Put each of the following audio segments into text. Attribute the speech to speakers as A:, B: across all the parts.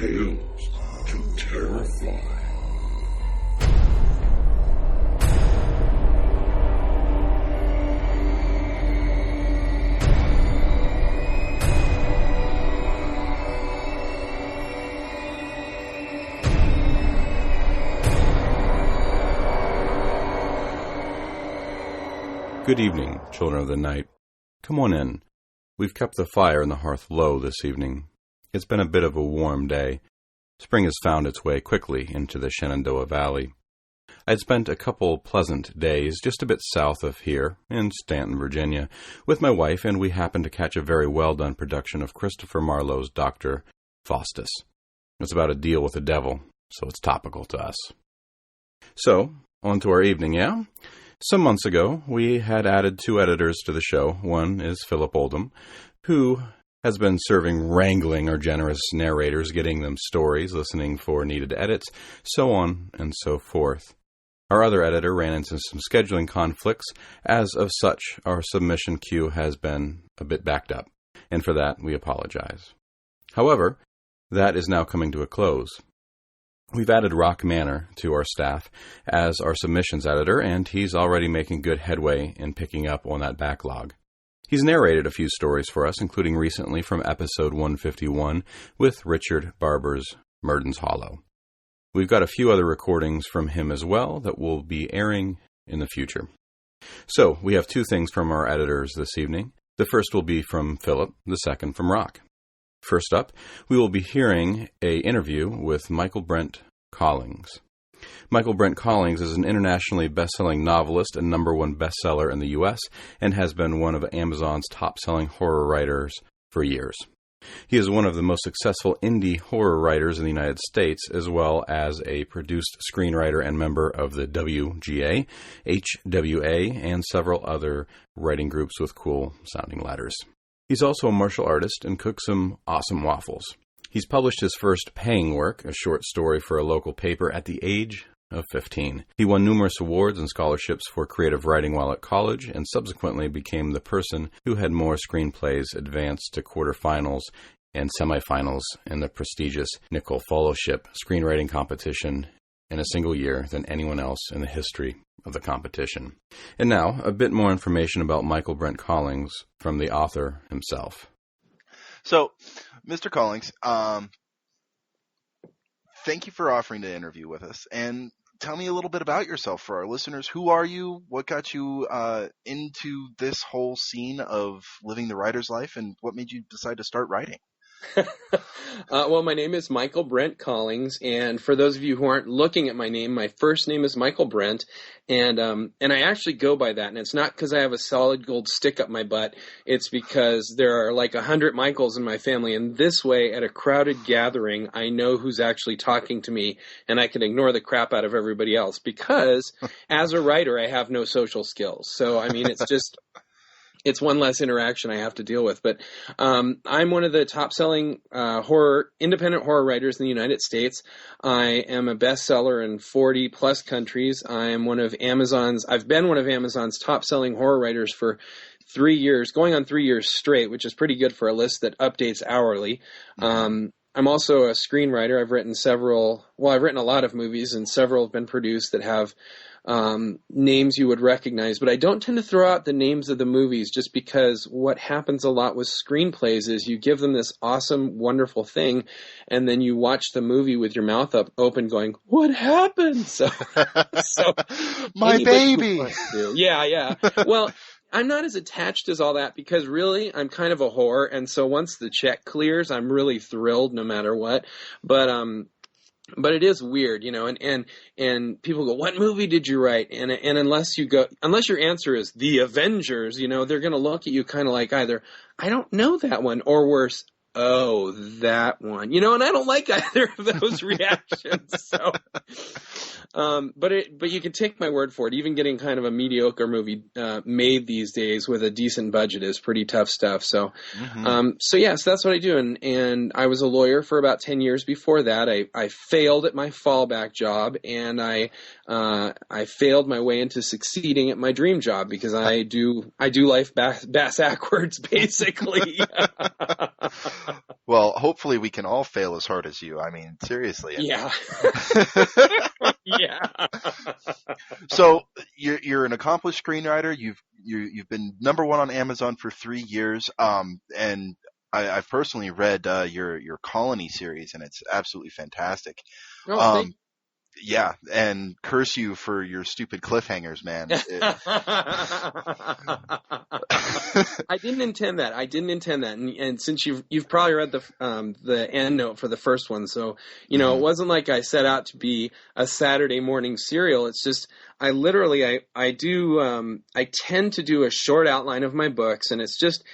A: Tales to Terrify.
B: Good evening, children of the night. Come on in. We've kept the fire in the hearth low this evening. It's been a bit of a warm day. Spring has found its way quickly into the Shenandoah Valley. I'd spent a couple pleasant days just a bit south of here, in Stanton, Virginia, with my wife, and we happened to catch a very well-done production of Christopher Marlowe's Dr. Faustus. It's about a deal with the devil, so it's topical to us. So, on to our evening, yeah? Some months ago, we had added 2 editors to the show. One is Philip Oldham, who has been wrangling our generous narrators, getting them stories, listening for needed edits, so on and so forth. Our other editor ran into some scheduling conflicts. As of such, our submission queue has been a bit backed up, and for that, we apologize. However, that is now coming to a close. We've added Rock Manor to our staff as our submissions editor, and he's already making good headway in picking up on that backlog. He's narrated a few stories for us, including recently from episode 151 with Richard Barber's Murden's Hollow. We've got a few other recordings from him as well that will be airing in the future. So, we have 2 things from our editors this evening. The first will be from Philip, the second from Rock. First up, we will be hearing an interview with Michaelbrent Collings. Michaelbrent Collings is an internationally best-selling novelist and #1 bestseller in the U.S. and has been one of Amazon's top-selling horror writers for years. He is one of the most successful indie horror writers in the United States, as well as a produced screenwriter and member of the WGA, HWA, and several other writing groups with cool-sounding letters. He's also a martial artist and cooks some awesome waffles. He's published his first paying work, a short story for a local paper, at the age of 15. He won numerous awards and scholarships for creative writing while at college, and subsequently became the person who had more screenplays advanced to quarterfinals and semifinals in the prestigious Nicol Fellowship screenwriting competition in a single year than anyone else in the history of the competition. And now, a bit more information about Michaelbrent Collings from the author himself.
C: So, Mr. Collings, thank you for offering to interview with us, and tell me a little bit about yourself for our listeners. Who are you? What got you into this whole scene of living the writer's life, and what made you decide to start writing?
D: Well, my name is Michaelbrent Collings, and for those of you who aren't looking at my name, my first name is Michaelbrent, and I actually go by that, and it's not because I have a solid gold stick up my butt. It's because there are like 100 Michaels in my family, and this way, at a crowded gathering, I know who's actually talking to me, and I can ignore the crap out of everybody else, because as a writer, I have no social skills. So, I mean, it's just... It's one less interaction I have to deal with. But I'm one of the top-selling independent horror writers in the United States. I am a bestseller in 40-plus countries. I've been one of Amazon's top-selling horror writers for 3 years, going on 3 years straight, which is pretty good for a list that updates hourly. I'm also a screenwriter. I've written a lot of movies, and several have been produced that have names you would recognize, but I don't tend to throw out the names of the movies, just because what happens a lot with screenplays is you give them this awesome, wonderful thing, and then you watch the movie with your mouth open going, what happened? So
C: My baby!
D: Yeah. Well, I'm not as attached as all that, because really I'm kind of a whore, and so once the check clears, I'm really thrilled no matter what. But it is weird, you know, and people go, what movie did you write? And unless your answer is The Avengers, you know, they're going to look at you kind of like either, I don't know that one, or worse, oh, that one, you know, and I don't like either of those reactions. So, but you can take my word for it. Even getting kind of a mediocre movie made these days with a decent budget is pretty tough stuff. So, so that's what I do. And I was a lawyer for about 10 years before that. I failed at my fallback job, and I failed my way into succeeding at my dream job, because I do life bass backwards, basically.
C: Well, hopefully we can all fail as hard as you. I mean, seriously.
D: Yeah. Yeah.
C: So you're an accomplished screenwriter. You've been number one on Amazon for 3 years. And I've personally read your Colony series, and it's absolutely fantastic.
D: Oh, thank
C: Yeah, and curse you for your stupid cliffhangers, man.
D: I didn't intend that. And since you've probably read the end note for the first one, so it wasn't like I set out to be a Saturday morning serial. It's just I tend to do a short outline of my books, and it's just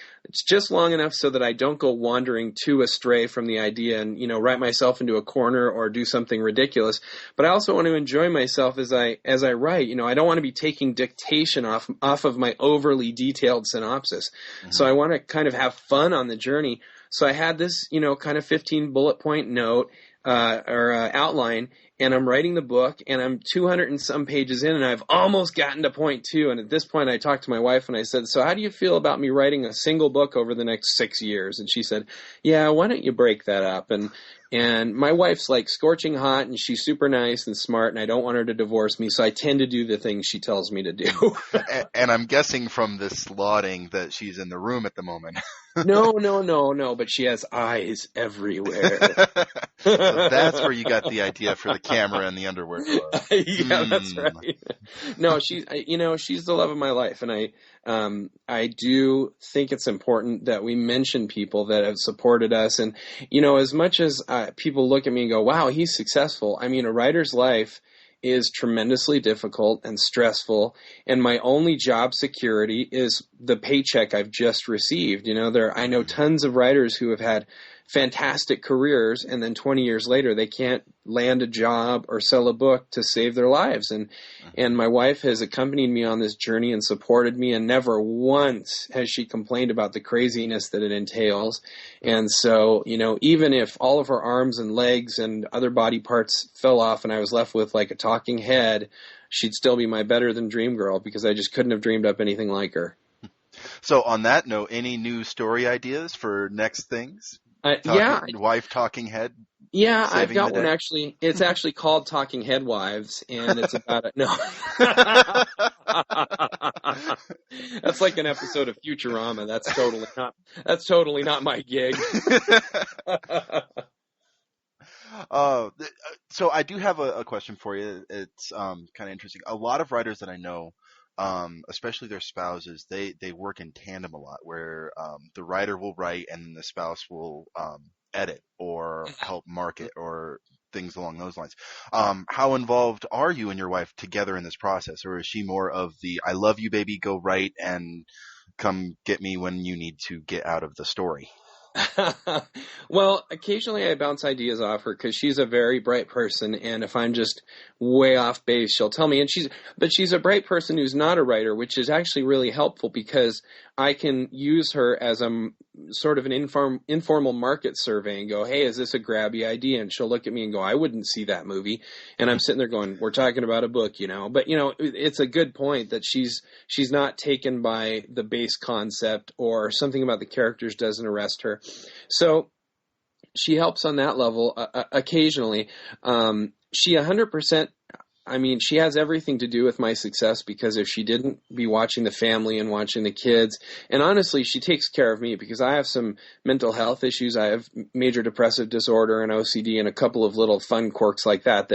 D: long enough so that I don't go wandering too astray from the idea and write myself into a corner or do something ridiculous. But I also want to enjoy myself as I write. I don't want to be taking dictation off of my overly detailed synopsis. Mm-hmm. So I want to kind of have fun on the journey. So I had this kind of 15 bullet point note or outline, and I'm writing the book, and I'm 200 and some pages in, and I've almost gotten to point 2. And at this point, I talked to my wife, and I said, so how do you feel about me writing a single book over the next 6 years? And she said, yeah, why don't you break that up? And my wife's like scorching hot, and she's super nice and smart, and I don't want her to divorce me, so I tend to do the things she tells me to do.
C: And I'm guessing from this lauding that she's in the room at the moment.
D: No, but she has eyes everywhere.
C: So that's where you got the idea for the camera and the underwear.
D: Yeah, that's right. No, she's the love of my life, and I do think it's important that we mention people that have supported us. And as much as people look at me and go, wow, he's successful, I mean, a writer's life is tremendously difficult and stressful, and my only job security is the paycheck I've just received. I know tons of writers who have had fantastic careers, and then 20 years later they can't land a job or sell a book to save their lives. And my wife has accompanied me on this journey and supported me, and never once has she complained about the craziness that it entails. And so, even if all of her arms and legs and other body parts fell off and I was left with like a talking head, she'd still be my better than dream girl, because I just couldn't have dreamed up anything like her.
C: So on that note, any new story ideas for next things? Wife talking head.
D: Yeah, I've got one actually. It's actually called Talking Head Wives, and it's about That's like an episode of Futurama. That's totally not my gig.
C: So I do have a question for you. It's kind of interesting. A lot of writers that I know, especially their spouses, they work in tandem a lot, where the writer will write and the spouse will edit or help market or things along those lines. How involved are you and your wife together in this process, or is she more of the I love you, baby, go write and come get me when you need to get out of the story?
D: Well, occasionally I bounce ideas off her because she's a very bright person, and if I'm just way off base, she'll tell me. But she's a bright person who's not a writer, which is actually really helpful, because I can use her as a sort of an informal market survey and go, hey, is this a grabby idea? And she'll look at me and go, I wouldn't see that movie. And I'm sitting there going, we're talking about a book, But, it's a good point that she's not taken by the base concept, or something about the characters doesn't arrest her. So she helps on that level occasionally. She 100%, she has everything to do with my success, because if she didn't be watching the family and watching the kids, and honestly, she takes care of me because I have some mental health issues. I have major depressive disorder and OCD and a couple of little fun quirks like that,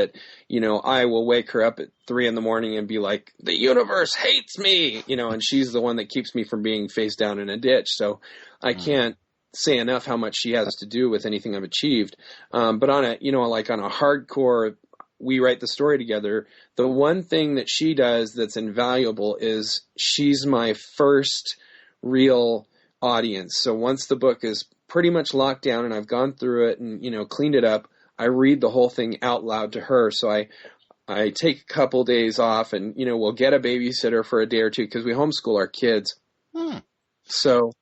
D: I will wake her up at 3 a.m. and be like, the universe hates me, and she's the one that keeps me from being face down in a ditch. So I can't say enough how much she has to do with anything I've achieved. But on a hardcore, we write the story together, the one thing that she does that's invaluable is she's my first real audience. So once the book is pretty much locked down and I've gone through it and, cleaned it up, I read the whole thing out loud to her. So I take a couple days off and, we'll get a babysitter for a day or two, because we homeschool our kids. So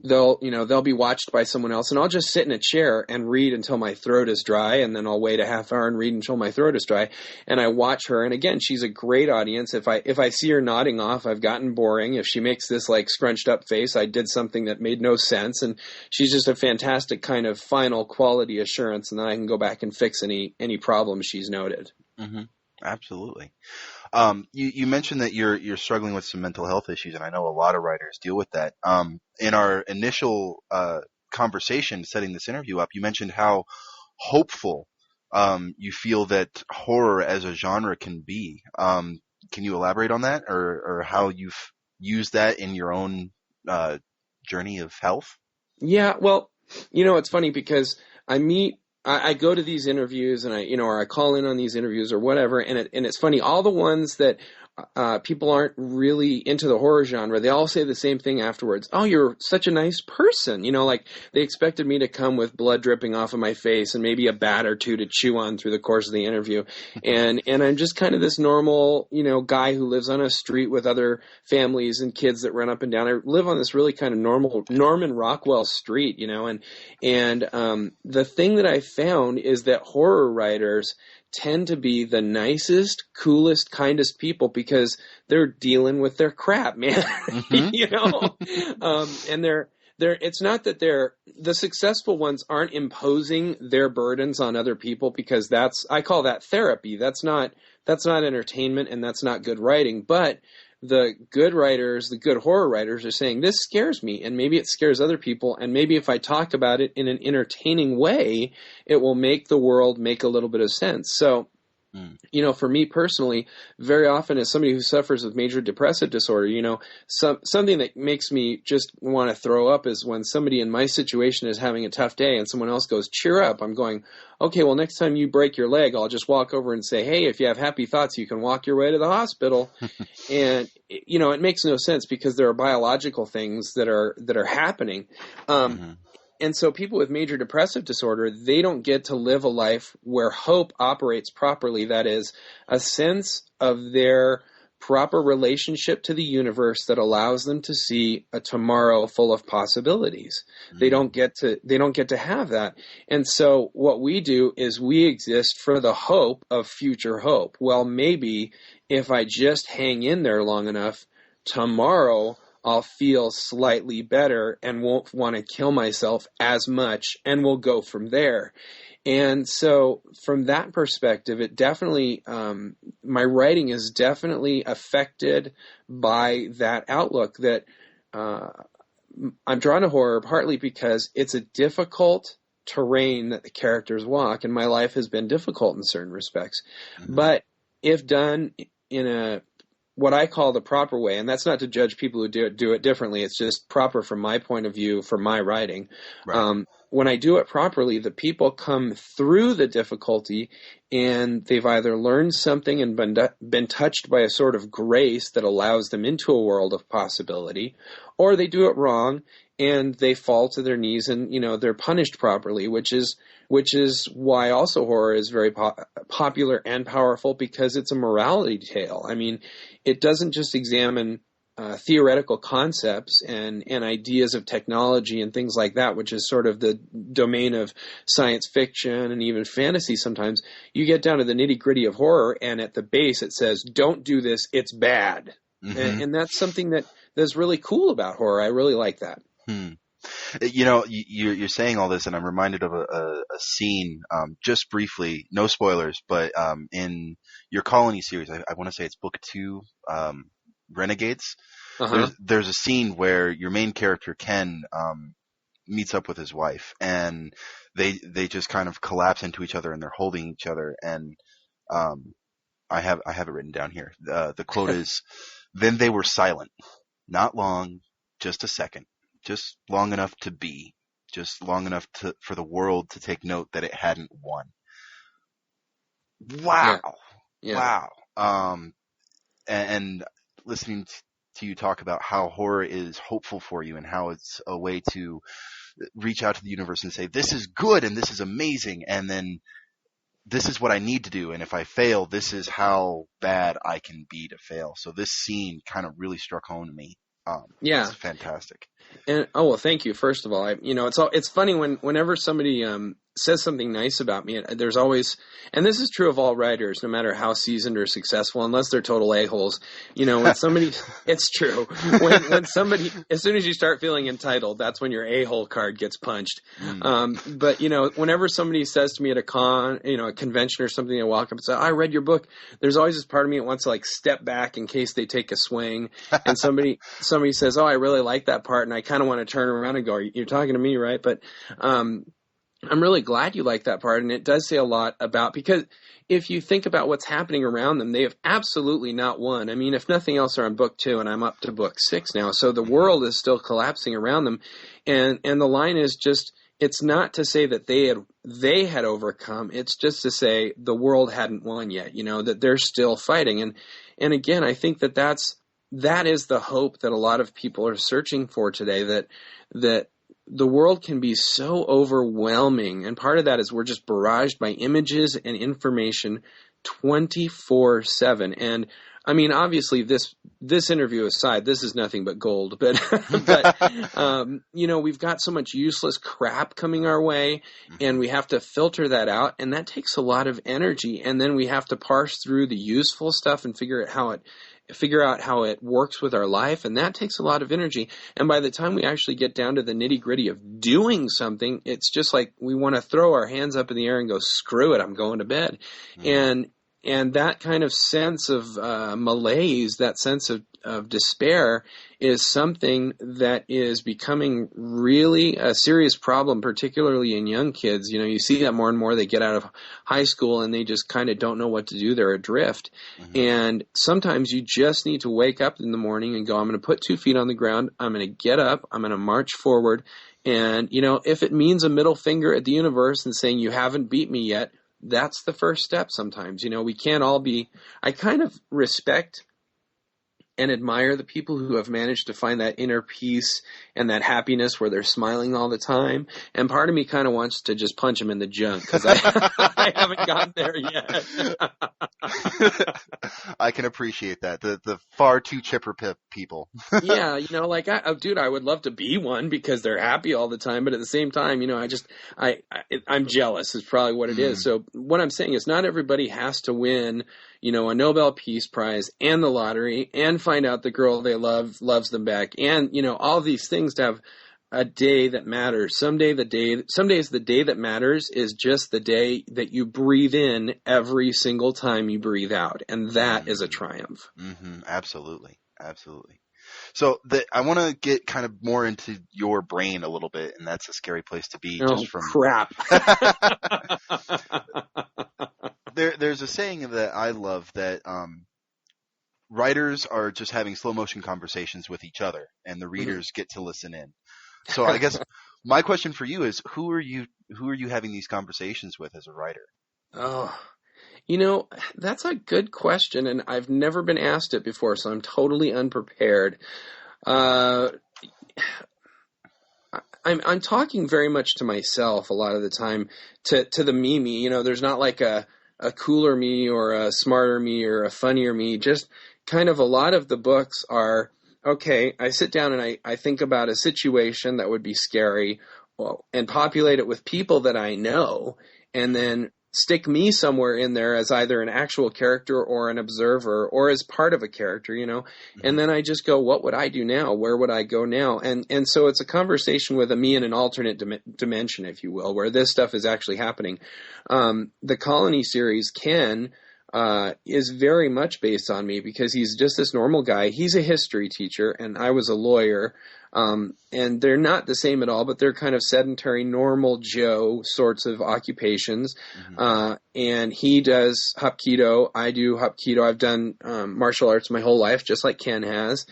D: they'll be watched by someone else, and I'll just sit in a chair and read until my throat is dry, and then I'll wait a half hour and read until my throat is dry, and I watch her. And again, she's a great audience. If I see her nodding off, I've gotten boring. If she makes this like scrunched up face, I did something that made no sense, and she's just a fantastic kind of final quality assurance, and then I can go back and fix any problems she's noted.
C: Mm-hmm. Absolutely. You mentioned that you're struggling with some mental health issues, and I know a lot of writers deal with that. In our initial conversation setting this interview up, you mentioned how hopeful you feel that horror as a genre can be. Can you elaborate on that, or how you've used that in your own journey of health?
D: Yeah, well, it's funny because I go to these interviews and or I call in on these interviews or whatever, and it's funny, all the ones that people aren't really into the horror genre, they all say the same thing afterwards. Oh, you're such a nice person. Like they expected me to come with blood dripping off of my face and maybe a bat or two to chew on through the course of the interview. And I'm just kind of this normal, guy who lives on a street with other families and kids that run up and down. I live on this really kind of normal Norman Rockwell street, and the thing that I found is that horror writers tend to be the nicest, coolest, kindest people because they're dealing with their crap, man.
C: Mm-hmm.
D: And they're it's not that the successful ones aren't imposing their burdens on other people, because I call that therapy. That's not entertainment, and that's not good writing. But the good writers, the good horror writers, are saying, this scares me, and maybe it scares other people, and maybe if I talk about it in an entertaining way, it will make the world make a little bit of sense. So, for me personally, very often as somebody who suffers with major depressive disorder, something that makes me just want to throw up is when somebody in my situation is having a tough day and someone else goes, cheer up. I'm going, okay, well, next time you break your leg, I'll just walk over and say, hey, if you have happy thoughts, you can walk your way to the hospital. And, it makes no sense because there are biological things that are happening. And so people with major depressive disorder, they don't get to live a life where hope operates properly. That is, a sense of their proper relationship to the universe that allows them to see a tomorrow full of possibilities. Mm-hmm. They don't get to have that. And so what we do is we exist for the hope of future hope. Well, maybe if I just hang in there long enough, tomorrow I'll feel slightly better and won't want to kill myself as much, and we'll go from there. And so from that perspective, it definitely, my writing is definitely affected by that outlook that I'm drawn to horror partly because it's a difficult terrain that the characters walk, and my life has been difficult in certain respects. Mm-hmm. But if done in what I call the proper way, and that's not to judge people who do it differently. It's just proper from my point of view for my writing. Right. When I do it properly, the people come through the difficulty and they've either learned something and been touched by a sort of grace that allows them into a world of possibility, or they do it wrong and they fall to their knees and, they're punished properly, which is why also horror is very popular and powerful, because it's a morality tale. I mean, it doesn't just examine theoretical concepts and ideas of technology and things like that, which is sort of the domain of science fiction and even fantasy sometimes. You get down to the nitty-gritty of horror, and at the base it says, don't do this, it's bad. Mm-hmm. And that's something that's really cool about horror. I really like that.
C: You're saying all this, and I'm reminded of a scene, just briefly, no spoilers, but in your Colony series, I want to say it's book 2, Renegades. Uh-huh. There's a scene where your main character Ken meets up with his wife, and they just kind of collapse into each other, and they're holding each other. And I have it written down here. The quote is, "Then they were silent, not long, just a second." Just long enough to be, just long enough for the world to take note that it hadn't won. Wow. Yeah. Wow. And listening to you talk about how horror is hopeful for you and how it's a way to reach out to the universe and say, this is good and this is amazing, and then this is what I need to do, and if I fail, this is how bad I can be to fail. So this scene kind of really struck home to me. Yeah. It's fantastic.
D: And well, thank you. First of all, it's funny whenever somebody says something nice about me. There's always, and this is true of all writers, no matter how seasoned or successful, unless they're total a-holes. When somebody, it's true. When somebody, as soon as you start feeling entitled, that's when your a-hole card gets punched. But whenever somebody says to me at a a convention or something, I walk up and say, "I read your book." There's always this part of me that wants to like step back in case they take a swing, and somebody says, "Oh, I really like that part," and I kind of want to turn around and go, "You're talking to me, right?" But I'm really glad you like that part, and it does say a lot about, because if you think about what's happening around them, they have absolutely not won. I mean, if nothing else, they're on book 2, and I'm up to book 6 now, so the world is still collapsing around them, and the line is just, it's not to say that they had overcome, it's just to say the world hadn't won yet, that they're still fighting, and again, I think that is the hope that a lot of people are searching for today, that the world can be so overwhelming, and part of that is we're just barraged by images and information 24/7. And I mean, obviously, this interview aside, this is nothing but gold. But we've got so much useless crap coming our way, and we have to filter that out, and that takes a lot of energy. And then we have to parse through the useful stuff and figure out how it works with our life, and that takes a lot of energy. And by the time we actually get down to the nitty-gritty of doing something, it's just like we want to throw our hands up in the air and go, "Screw it, I'm going to bed." And that kind of sense of malaise, that sense of despair, is something that is becoming really a serious problem, particularly in young kids. You see that more and more. They get out of high school and they just kind of don't know what to do. They're adrift. And sometimes you just need to wake up in the morning and go, "I'm going to put 2 feet on the ground. I'm going to get up. I'm going to march forward." And, if it means a middle finger at the universe and saying, "You haven't beat me yet," that's the first step sometimes. We can't all be, I kind of respect and admire the people who have managed to find that inner peace and that happiness where they're smiling all the time. And part of me kind of wants to just punch them in the junk because I haven't gotten there yet.
C: I can appreciate that. The far too chipper pip people.
D: Yeah, I would love to be one because they're happy all the time. But at the same time, I'm jealous is probably what it is. So what I'm saying is not everybody has to win, a Nobel Peace Prize and the lottery and find out the girl they love loves them back. And, all these things to have a day that matters. Some days the day that matters is just the day that you breathe in every single time you breathe out. And that is a triumph.
C: Absolutely. Absolutely. So I want to get kind of more into your brain a little bit, and that's a scary place to be.
D: Oh, crap.
C: There's a saying that I love that writers are just having slow motion conversations with each other, and the readers get to listen in. So I guess my question for you is, who are you having these conversations with as a writer?
D: Oh, that's a good question, and I've never been asked it before, so I'm totally unprepared. I'm talking very much to myself a lot of the time, to the me. There's not like a cooler me or a smarter me or a funnier me. Just kind of a lot of the books are, okay, I sit down and I think about a situation that would be scary and populate it with people that I know, and then stick me somewhere in there as either an actual character or an observer or as part of a character, and then I just go, what would I do now? Where would I go now? And so it's a conversation with a me in an alternate dimension, if you will, where this stuff is actually happening. The Colony series, Ken, is very much based on me because he's just this normal guy. He's a history teacher and I was a lawyer. And they're not the same at all, but they're kind of sedentary, normal Joe sorts of occupations. And he does Hapkido. I do Hapkido. I've done martial arts my whole life, just like Ken has.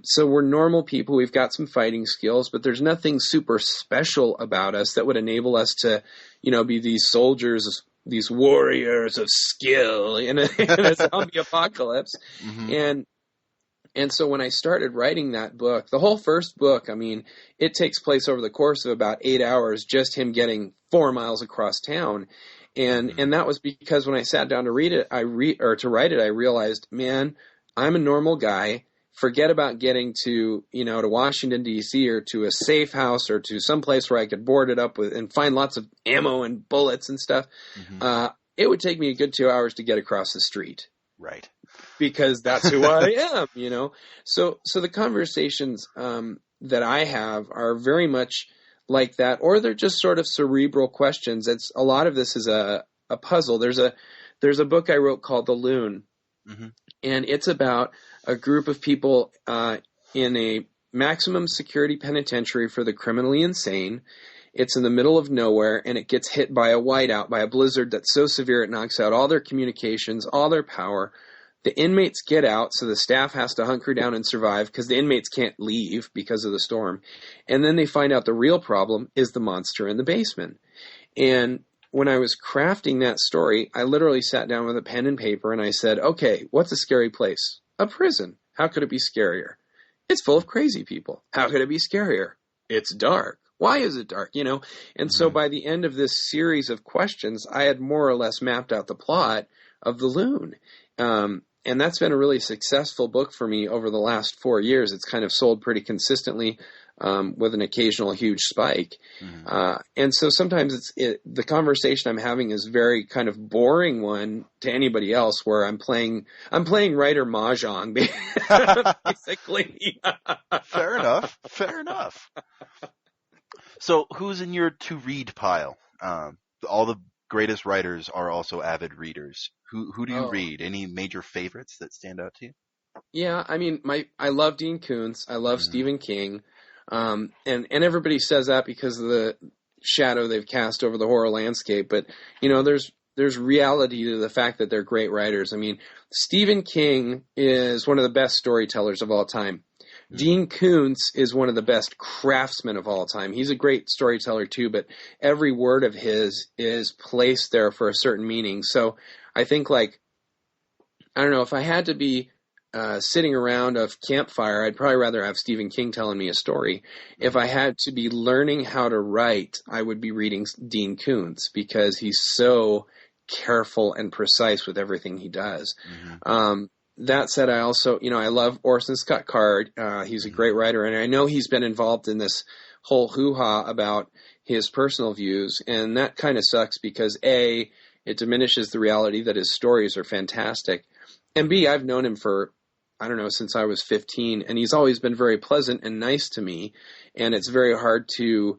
D: So we're normal people. We've got some fighting skills, but there's nothing super special about us that would enable us to, be these soldiers, these warriors of skill in a zombie apocalypse. And so when I started writing that book, the whole first book, it takes place over the course of about 8 hours, just him getting 4 miles across town. And that was because when I sat down to write it, I realized, man, I'm a normal guy forget about getting to, to Washington, D.C. or to a safe house or to some place where I could board it up with and find lots of ammo and bullets and stuff.
C: Mm-hmm.
D: It would take me a good 2 hours to get across the street.
C: Right.
D: Because that's who I am, So the conversations that I have are very much like that, or they're just sort of cerebral questions. It's a lot of this is a puzzle. There's a book I wrote called The Loon,
C: mm-hmm.
D: and it's about a group of people in a maximum security penitentiary for the criminally insane. It's in the middle of nowhere, and it gets hit by a whiteout, by a blizzard that's so severe it knocks out all their communications, all their power. The inmates get out, so the staff has to hunker down and survive because the inmates can't leave because of the storm. And then they find out the real problem is the monster in the basement. And when I was crafting that story, I literally sat down with a pen and paper and I said, okay, what's a scary place? A prison. How could it be scarier? It's full of crazy people. How could it be scarier? It's dark. Why is it dark? And
C: mm-hmm.
D: so by the end of this series of questions, I had more or less mapped out the plot of The Loon. And that's been a really successful book for me over the last 4 years. It's kind of sold pretty consistently with an occasional huge spike.
C: Mm-hmm.
D: And so sometimes the conversation I'm having is very kind of boring one to anybody else, where I'm playing writer mahjong, basically.
C: Fair enough. So who's in your to-read pile? All the greatest writers are also avid readers. Who do you read? Any major favorites that stand out to you?
D: Yeah, I mean, I love Dean Koontz. I love
C: mm-hmm.
D: Stephen King. And everybody says that because of the shadow they've cast over the horror landscape. But, there's reality to the fact that they're great writers. I mean, Stephen King is one of the best storytellers of all time. Mm-hmm. Dean Koontz is one of the best craftsmen of all time. He's a great storyteller too, but every word of his is placed there for a certain meaning. So I think, I don't know, if I had to be sitting around a campfire, I'd probably rather have Stephen King telling me a story. If I had to be learning how to write, I would be reading Dean Koontz because he's so careful and precise with everything he does. Mm-hmm. That said, I also, I love Orson Scott Card. He's a great writer, and I know he's been involved in this whole hoo-ha about his personal views, and that kind of sucks because A, it diminishes the reality that his stories are fantastic, and B, I've known him for, I don't know, since I was 15, and he's always been very pleasant and nice to me, and it's very hard to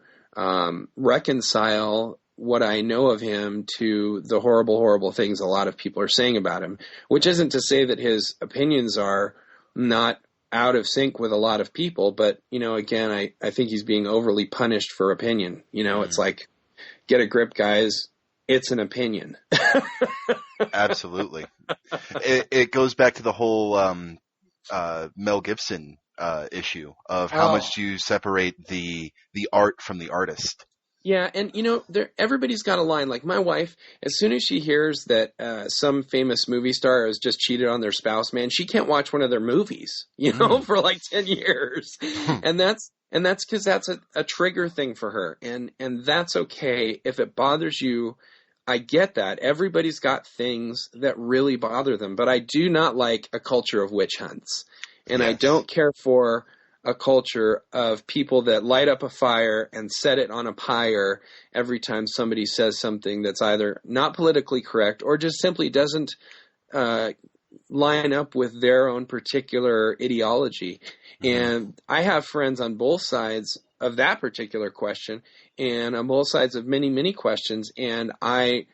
D: reconcile what I know of him to the horrible, horrible things a lot of people are saying about him, which isn't to say that his opinions are not out of sync with a lot of people. But, again, I think he's being overly punished for opinion. It's like, get a grip, guys. It's an opinion.
C: Absolutely. It goes back to the whole Mel Gibson issue of how much do you separate the art from the artist.
D: Yeah, and everybody's got a line. Like my wife, as soon as she hears that some famous movie star has just cheated on their spouse, man, she can't watch one of their movies, for like 10 years. And that's because that's a trigger thing for her. And that's okay. If it bothers you, I get that. Everybody's got things that really bother them. But I do not like a culture of witch hunts. And yes. I don't care for a culture of people that light up a fire and set it on a pyre every time somebody says something that's either not politically correct or just simply doesn't line up with their own particular ideology. Mm-hmm. And I have friends on both sides of that particular question and on both sides of many, many questions, and I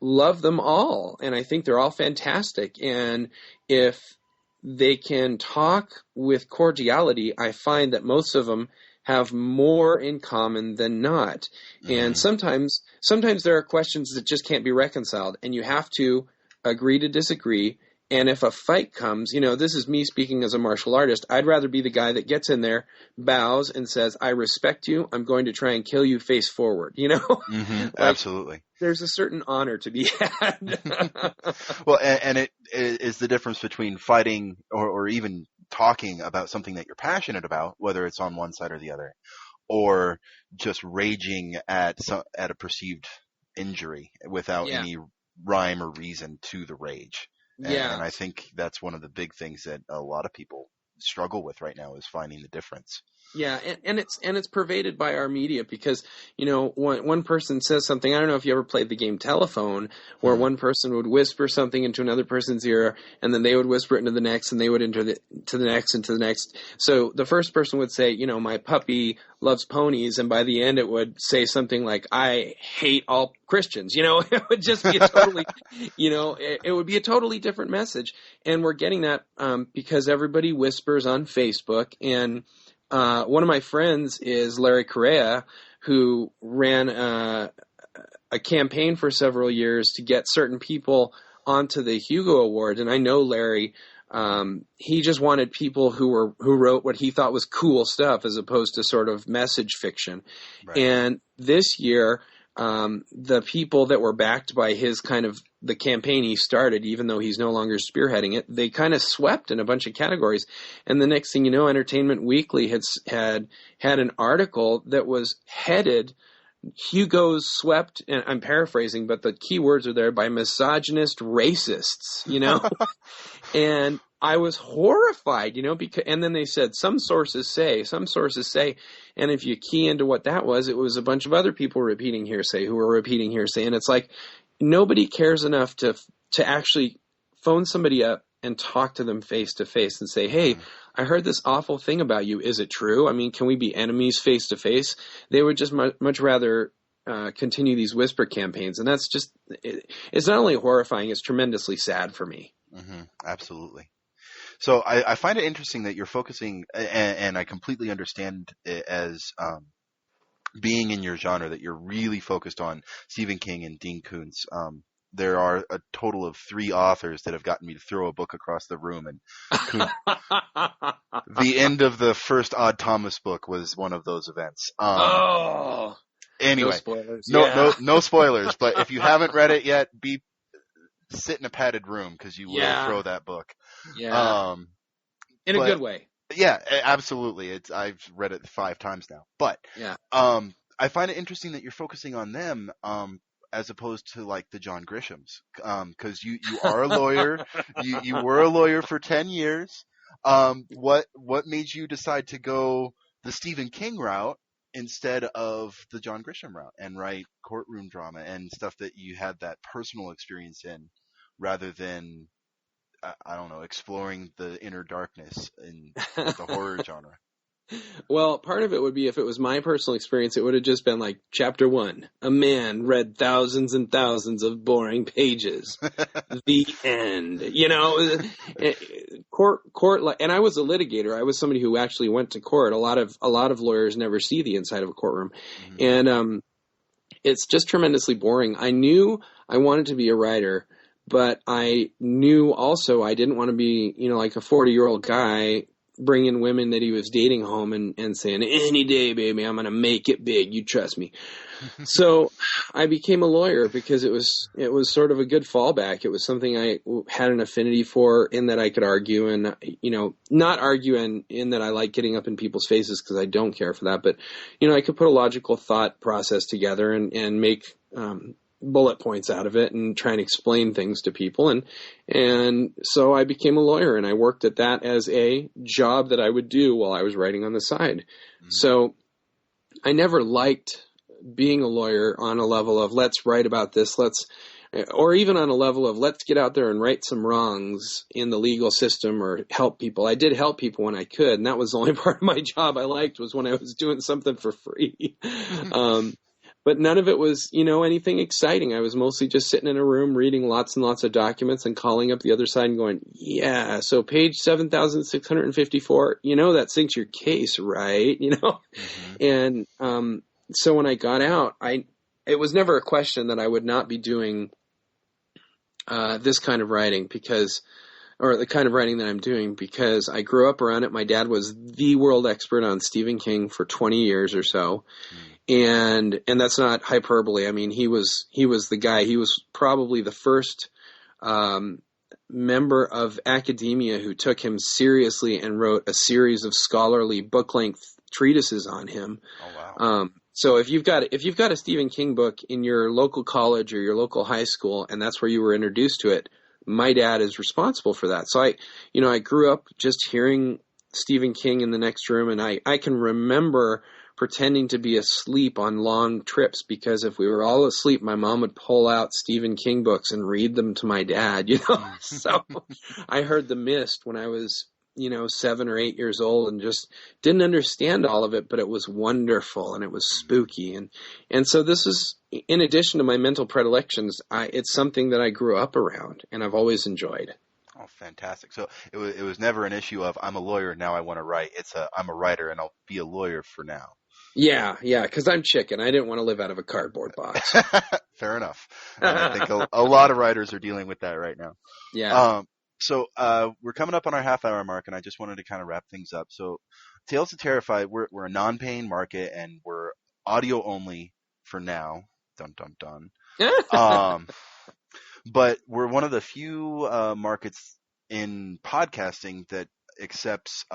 D: love them all, and I think they're all fantastic. And if they can talk with cordiality, I find that most of them have more in common than not. Mm-hmm. And sometimes there are questions that just can't be reconciled, and you have to agree to disagree. And if a fight comes, this is me speaking as a martial artist, I'd rather be the guy that gets in there, bows, and says, I respect you, I'm going to try and kill you face forward,
C: Mm-hmm. Absolutely.
D: There's a certain honor to be had.
C: Well, and it is the difference between fighting or even talking about something that you're passionate about, whether it's on one side or the other, or just raging at a perceived injury without any rhyme or reason to the rage. And I think that's one of the big things that a lot of people struggle with right now, is finding the difference.
D: Yeah, and it's pervaded by our media because, one person says something. I don't know if you ever played the game Telephone, where one person would whisper something into another person's ear, and then they would whisper it into the next, and they would enter to the next and to the next. So the first person would say, my puppy loves ponies, and by the end it would say something like, I hate all Christians. It would just be a totally, it would be a totally different message. And we're getting that because everybody whispers on Facebook. And one of my friends is Larry Correa, who ran a campaign for several years to get certain people onto the Hugo Award. And I know Larry, he just wanted people who wrote what he thought was cool stuff as opposed to sort of message fiction. Right. And this year, the people that were backed by his kind of the campaign he started, even though he's no longer spearheading it, they kind of swept in a bunch of categories. And the next thing you know, Entertainment Weekly had an article that was headed Hugo's swept, and I'm paraphrasing, but the key words are there, by misogynist racists, and I was horrified, because, and then they said, some sources say, and if you key into what that was, it was a bunch of other people repeating hearsay who were repeating hearsay. And it's like, nobody cares enough to actually phone somebody up and talk to them face to face and say, hey, I heard this awful thing about you. Is it true? I mean, can we be enemies face to face? They would just much rather continue these whisper campaigns. And that's just, it's not only horrifying, it's tremendously sad for me.
C: Mm-hmm. Absolutely. So I find it interesting that you're focusing, and I completely understand it as being in your genre, that you're really focused on Stephen King and Dean Koontz. There are a total of 3 authors that have gotten me to throw a book across the room, and the end of the first Odd Thomas book was one of those events. Anyway,
D: no spoilers.
C: No spoilers. But if you haven't read it yet, sit in a padded room because you will throw that book.
D: Yeah. In a good way.
C: Yeah, absolutely. I've read it 5 times now. But I find it interesting that you're focusing on them as opposed to like the John Grishams, because you are a lawyer. you were a lawyer for 10 years. What made you decide to go the Stephen King route instead of the John Grisham route and write courtroom drama and stuff that you had that personal experience in, rather than I don't know, exploring the inner darkness in the horror genre?
D: Well, part of it would be, if it was my personal experience, it would have just been like chapter 1. A man read thousands and thousands of boring pages. The end. Court, and I was a litigator. I was somebody who actually went to court. A lot of lawyers never see the inside of a courtroom. Mm-hmm. And it's just tremendously boring. I knew I wanted to be a writer, but I knew also I didn't want to be, like a 40-year-old guy bringing women that he was dating home and saying, any day, baby, I'm going to make it big. You trust me. So I became a lawyer because it was sort of a good fallback. It was something I had an affinity for, in that I could argue, and, not argue in that I like getting up in people's faces, because I don't care for that. But, I could put a logical thought process together and make, bullet points out of it and try and explain things to people. And so I became a lawyer, and I worked at that as a job that I would do while I was writing on the side. Mm-hmm. So I never liked being a lawyer on a level of let's write about this, or even on a level of let's get out there and right some wrongs in the legal system or help people. I did help people when I could, and that was the only part of my job I liked, was when I was doing something for free. But none of it was, anything exciting. I was mostly just sitting in a room reading lots and lots of documents and calling up the other side and going, yeah, so page 7,654, that sinks your case, right? Mm-hmm. And so when I got out, it was never a question that I would not be doing this kind of writing, or the kind of writing that I'm doing, because I grew up around it. My dad was the world expert on Stephen King for 20 years or so. And that's not hyperbole. I mean, he was the guy. He was probably the first member of academia who took him seriously and wrote a series of scholarly book-length treatises on him. Oh, wow. So if you've got a Stephen King book in your local college or your local high school, and that's where you were introduced to it, my dad is responsible for that. So I grew up just hearing Stephen King in the next room, and I can remember pretending to be asleep on long trips, because if we were all asleep, my mom would pull out Stephen King books and read them to my dad, So I heard The Mist when I was, 7 or 8 years old, and just didn't understand all of it, but it was wonderful and it was spooky. And so this is, in addition to my mental predilections, it's something that I grew up around and I've always enjoyed.
C: Oh, fantastic. So it was never an issue of I'm a lawyer, now I want to write. It's I'm a writer and I'll be a lawyer for now.
D: Yeah, because I'm chicken. I didn't want to live out of a cardboard box.
C: Fair enough. And I think a lot of writers are dealing with that right now.
D: Yeah.
C: So we're coming up on our half-hour mark, and I just wanted to kind of wrap things up. So Tales to Terrify, we're a non-paying market, and we're audio only for now. Dun, dun, dun. But we're one of the few markets in podcasting that accepts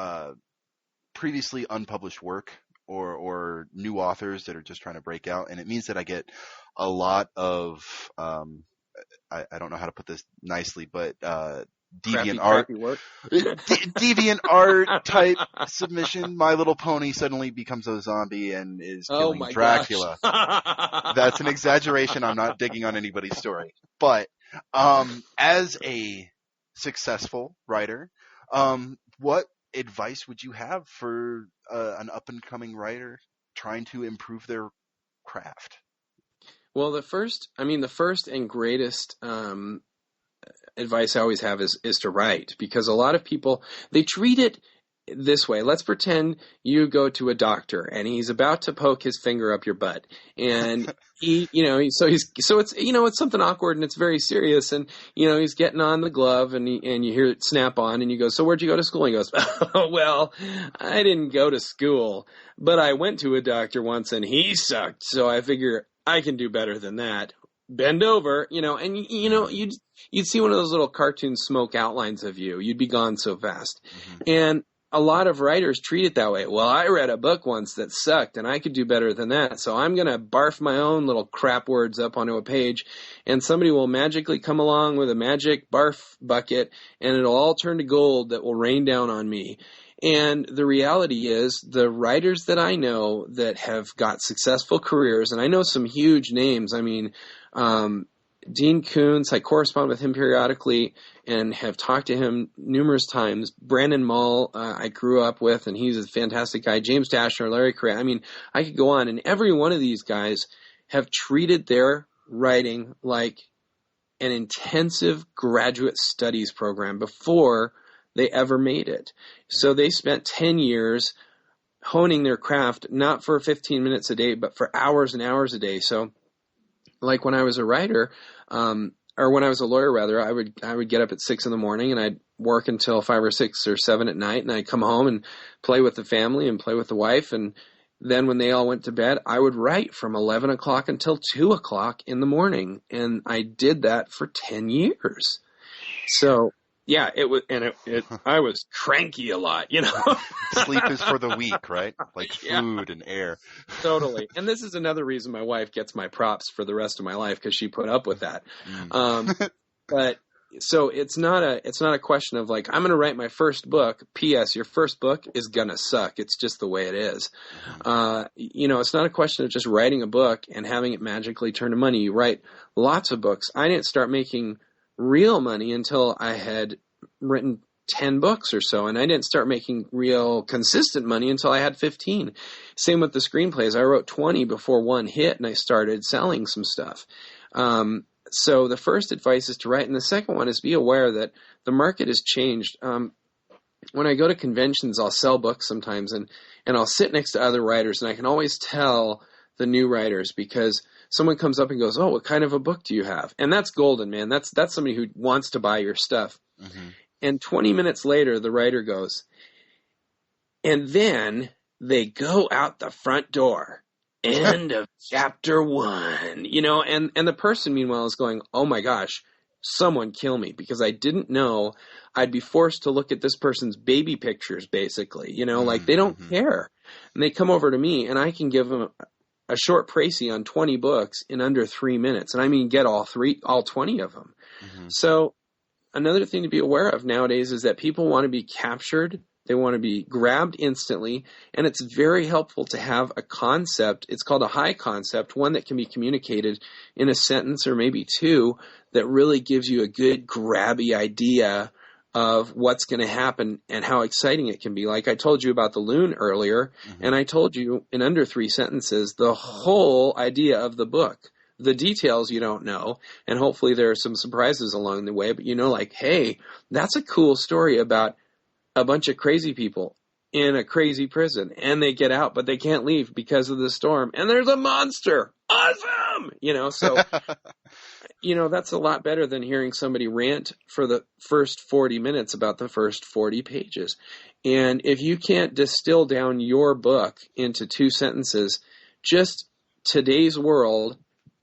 C: previously unpublished work or new authors that are just trying to break out. And it means that I get a lot of, I don't know how to put this nicely, but deviant art, deviant art type submission. My Little Pony suddenly becomes a zombie and is killing Dracula. That's an exaggeration. I'm not digging on anybody's story. But as a successful writer, what advice would you have for an up-and-coming writer trying to improve their craft?
D: Well, the first and greatest advice I always have is to write, because a lot of people, they treat it this way. Let's pretend you go to a doctor and he's about to poke his finger up your butt, and so it's something awkward and it's very serious, and he's getting on the glove and you hear it snap on, and you go, "So where'd you go to school?" And he goes, "Oh, well, I didn't go to school, but I went to a doctor once and he sucked, so I figure I can do better than that. Bend over," and you'd see one of those little cartoon smoke outlines of you. You'd be gone so fast. Mm-hmm. And a lot of writers treat it that way. Well, I read a book once that sucked and I could do better than that, so I'm going to barf my own little crap words up onto a page, and somebody will magically come along with a magic barf bucket and it'll all turn to gold that will rain down on me. And the reality is, the writers that I know that have got successful careers, and I know some huge names. I mean, Dean Koontz, I correspond with him periodically and have talked to him numerous times. Brandon Mull, I grew up with, and he's a fantastic guy. James Dashner, Larry Correa. I mean, I could go on. And every one of these guys have treated their writing like an intensive graduate studies program before they ever made it. So they spent 10 years honing their craft, not for 15 minutes a day, but for hours and hours a day. So like when I was a writer, or when I was a lawyer rather, I would get up at 6 a.m. and I'd work until 5 or 6 or 7 at night, and I'd come home and play with the family and play with the wife. And then when they all went to bed, I would write from 11 o'clock until 2 o'clock in the morning. And I did that for 10 years. So yeah, it was, and I was cranky a lot,
C: Sleep is for the weak, right? Like food and air.
D: Totally. And this is another reason my wife gets my props for the rest of my life, because she put up with that. But so it's not a question of like, I'm going to write my first book. P.S. Your first book is going to suck. It's just the way it is. It's not a question of just writing a book and having it magically turn to money. You write lots of books. I didn't start making real money until I had written 10 books or so, and I didn't start making real consistent money until I had 15. Same with the screenplays. I wrote 20 before one hit, and I started selling some stuff. So the first advice is to write, and the second one is be aware that the market has changed. When I go to conventions, I'll sell books sometimes, and I'll sit next to other writers, and I can always tell the new writers, because someone comes up and goes, "Oh, what kind of a book do you have?" And that's golden, man. That's somebody who wants to buy your stuff. Mm-hmm. And 20 minutes later, the writer goes, "And then they go out the front door. End of chapter 1." And the person, meanwhile, is going, "Oh my gosh, someone kill me," because I didn't know I'd be forced to look at this person's baby pictures, basically. Like they don't care. And they come over to me, and I can give them a short précis on 20 books in under 3 minutes. And I mean, get all 20 of them. Mm-hmm. So another thing to be aware of nowadays is that people want to be captured They want to be grabbed instantly, and it's very helpful to have a concept. It's called a high concept, one that can be communicated in a sentence or maybe two that really gives you a good grabby idea of what's going to happen and how exciting it can be. Like I told you about the loon earlier, and I told you in under 3 sentences the whole idea of the book. The details you don't know, and hopefully there are some surprises along the way, but you know, like, hey, that's a cool story about a bunch of crazy people in a crazy prison, and they get out, but they can't leave because of the storm, and there's a monster. Awesome! You know, so, you know, that's a lot better than hearing somebody rant for the first 40 minutes about the first 40 pages. And if you can't distill down your book into 2 sentences, just today's world,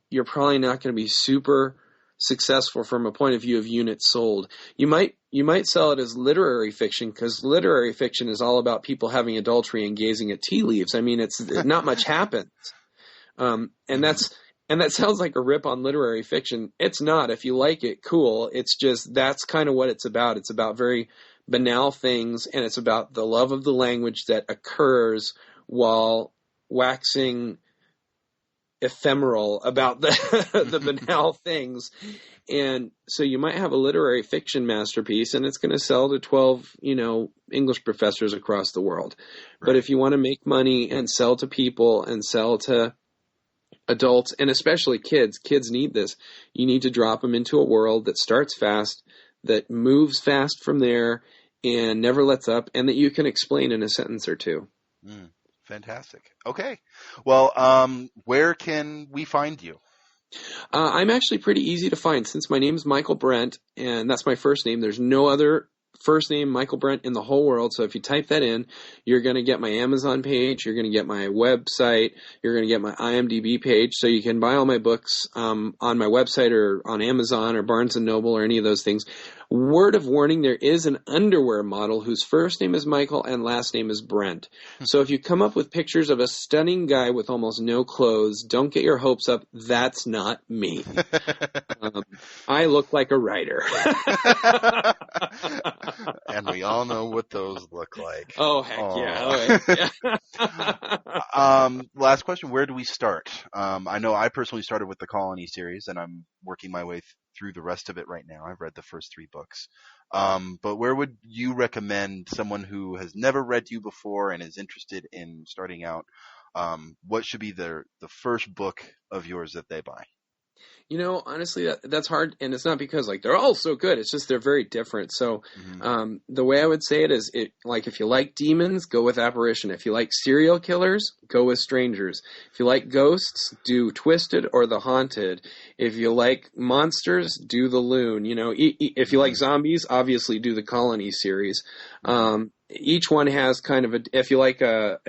D: you're probably not going to be super successful from a point of view of units sold. You might sell it as literary fiction, because literary fiction is all about people having adultery and gazing at tea leaves. I mean, it's not much happens. And that sounds like a rip on literary fiction. It's not. If you like it, cool. It's just, that's kind of what it's about. It's about very banal things, and it's about the love of the language that occurs while waxing ephemeral about the banal things. And so you might have a literary fiction masterpiece, and it's going to sell to 12, English professors across the world. Right. But if you want to make money and sell to people and sell to adults, and especially kids need this. You need to drop them into a world that starts fast, that moves fast from there, and never lets up, and that you can explain in a sentence or two.
C: Fantastic. Okay. Well, where can we find you?
D: I'm actually pretty easy to find. Since my name is Michaelbrent, and that's my first name, there's no other first name Michaelbrent in the whole world. So if you type that in, you're going to get my Amazon page, you're going to get my website, you're going to get my IMDb page. So you can buy all my books on my website or on Amazon or Barnes & Noble or any of those things. Word of warning, there is an underwear model whose first name is Michael and last name is Brent. So if you come up with pictures of a stunning guy with almost no clothes, don't get your hopes up. That's not me. I look like a writer.
C: And we all know what those look like.
D: Oh, heck yeah.
C: Last question. Where do we start? I know I personally started with the Colony series, and I'm working my way through the rest of it right now. I've read the first 3 books. But where would you recommend someone who has never read you before and is interested in starting out? What should be the first book of yours that they buy?
D: Honestly, that's hard, and it's not because they're all so good. It's just they're very different. So the way I would say it is, if you like demons, go with Apparition. If you like serial killers, go with Strangers. If you like ghosts, do Twisted or The Haunted. If you like monsters, do The Loon. If you like zombies, obviously do the Colony series. Each one has kind of if you like a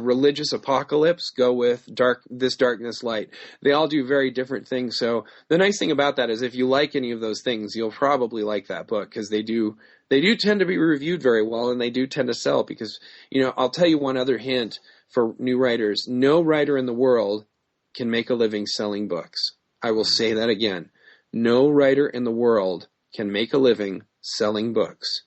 D: religious apocalypse, go with This Darkness Light. They all do very different things. So the nice thing about that is if you like any of those things, you'll probably like that book, because they do tend to be reviewed very well, and they do tend to sell because, I'll tell you one other hint for new writers. No writer in the world can make a living selling books. I will say that again. No writer in the world can make a living selling books.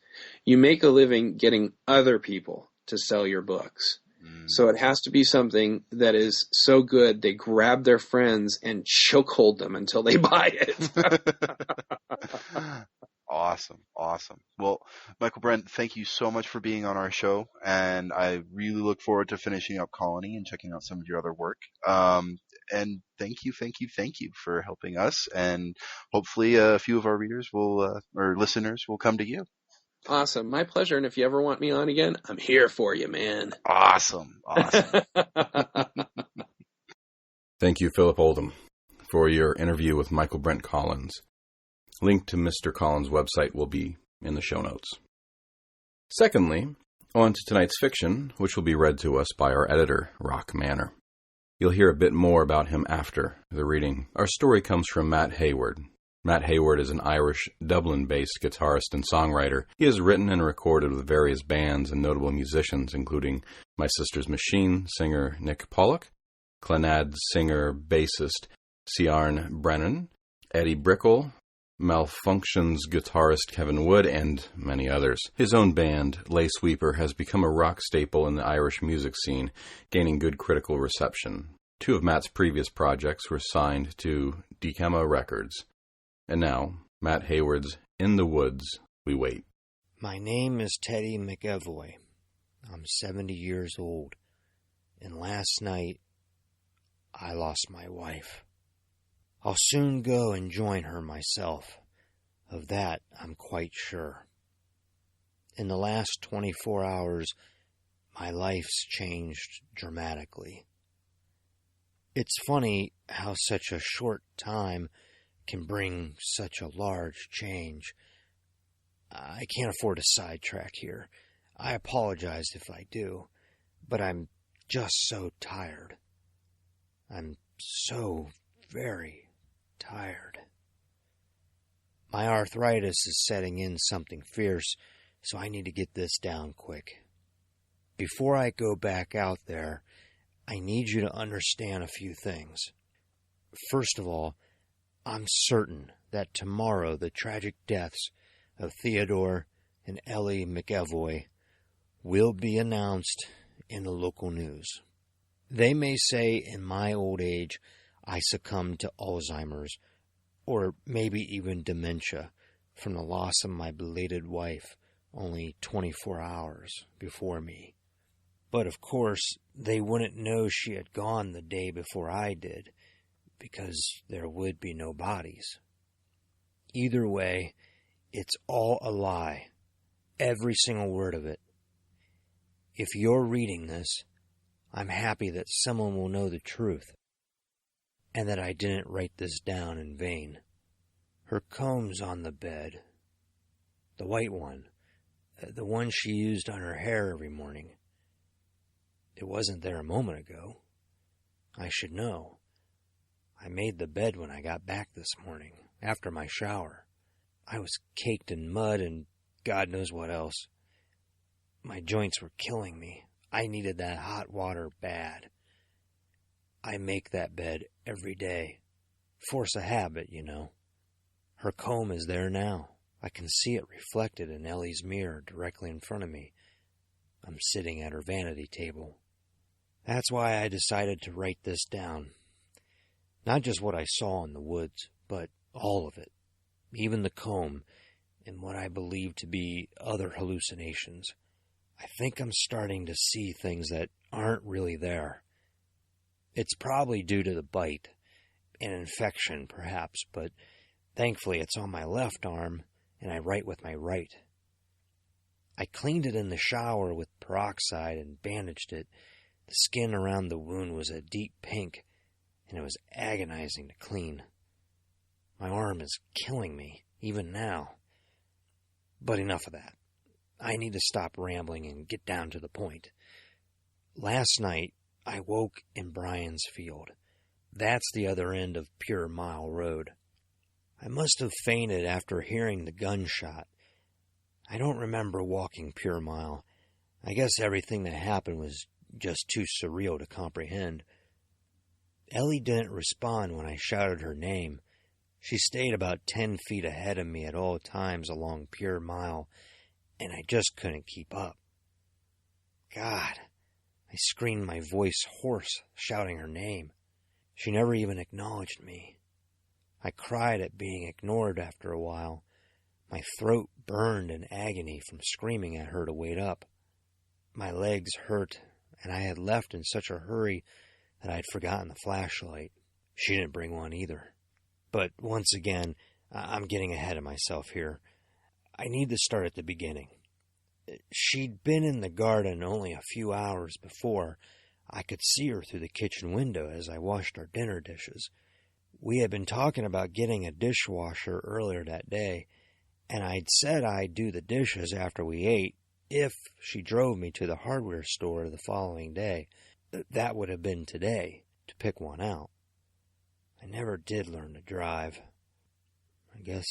D: You make a living getting other people to sell your books. So it has to be something that is so good they grab their friends and chokehold them until they buy it.
C: Awesome. Well, Michaelbrent, thank you so much for being on our show, and I really look forward to finishing up Colony and checking out some of your other work. And thank you for helping us, and hopefully a few of our readers or listeners will come to you.
D: Awesome. My pleasure. And if you ever want me on again, I'm here for you, man.
C: Awesome.
B: Thank you, Philip Oldham, for your interview with Michaelbrent Collins. Link to Mr. Collins' website will be in the show notes. Secondly, on to tonight's fiction, which will be read to us by our editor, Rock Manor. You'll hear a bit more about him after the reading. Our story comes from Matt Hayward. Matt Hayward is an Irish, Dublin-based guitarist and songwriter. He has written and recorded with various bands and notable musicians, including My Sister's Machine singer Nick Pollock, Clannad singer-bassist Ciarán Brennan, Eddie Brickell, Malfunction's guitarist Kevin Wood, and many others. His own band, Lay Sweeper, has become a rock staple in the Irish music scene, gaining good critical reception. Two of Matt's previous projects were signed to Decema Records. And now, Matt Hayward's In the Woods We Wait.
E: My name is Teddy McEvoy. I'm 70 years old, and last night I lost my wife. I'll soon go and join her myself. Of that I'm quite sure. In the last 24 hours, my life's changed dramatically. It's funny how such a short time can bring such a large change. I can't afford a sidetrack here. I apologize if I do, but I'm just so tired. I'm so very tired. My arthritis is setting in something fierce, so I need to get this down quick. Before I go back out there, I need you to understand a few things. First of all, I'm certain that tomorrow the tragic deaths of Theodore and Ellie McEvoy will be announced in the local news. They may say in my old age I succumbed to Alzheimer's, or maybe even dementia, from the loss of my belated wife only 24 hours before me. But of course, they wouldn't know she had gone the day before I did, because there would be no bodies. Either way, it's all a lie, every single word of it. If you're reading this, I'm happy that someone will know the truth, and that I didn't write this down in vain. Her comb's on the bed. The white one. The one she used on her hair every morning. It wasn't there a moment ago. I should know. I made the bed when I got back this morning, after my shower. I was caked in mud and God knows what else. My joints were killing me. I needed that hot water bad. I make that bed every day. Force of habit, you know. Her comb is there now. I can see it reflected in Ellie's mirror directly in front of me. I'm sitting at her vanity table. That's why I decided to write this down. Not just what I saw in the woods, but all of it. Even the comb, and what I believe to be other hallucinations. I think I'm starting to see things that aren't really there. It's probably due to the bite, an infection perhaps, but thankfully it's on my left arm, and I write with my right. I cleaned it in the shower with peroxide and bandaged it. The skin around the wound was a deep pink, and it was agonizing to clean. My arm is killing me, even now. But enough of that. I need to stop rambling and get down to the point. Last night, I woke in Bryan's Field. That's the other end of Pure Mile Road. I must have fainted after hearing the gunshot. I don't remember walking Pure Mile. I guess everything that happened was just too surreal to comprehend. Ellie didn't respond when I shouted her name. She stayed about 10 feet ahead of me at all times along Pure Mile, and I just couldn't keep up. God, I screamed, my voice hoarse, shouting her name. She never even acknowledged me. I cried at being ignored after a while. My throat burned in agony from screaming at her to wait up. My legs hurt, and I had left in such a hurry that I had forgotten the flashlight. She didn't bring one either. But once again, I'm getting ahead of myself here. I need to start at the beginning. She'd been in the garden only a few hours before. I could see her through the kitchen window as I washed our dinner dishes. We had been talking about getting a dishwasher earlier that day, and I'd said I'd do the dishes after we ate if she drove me to the hardware store the following day. That would have been today, to pick one out. I never did learn to drive. I guess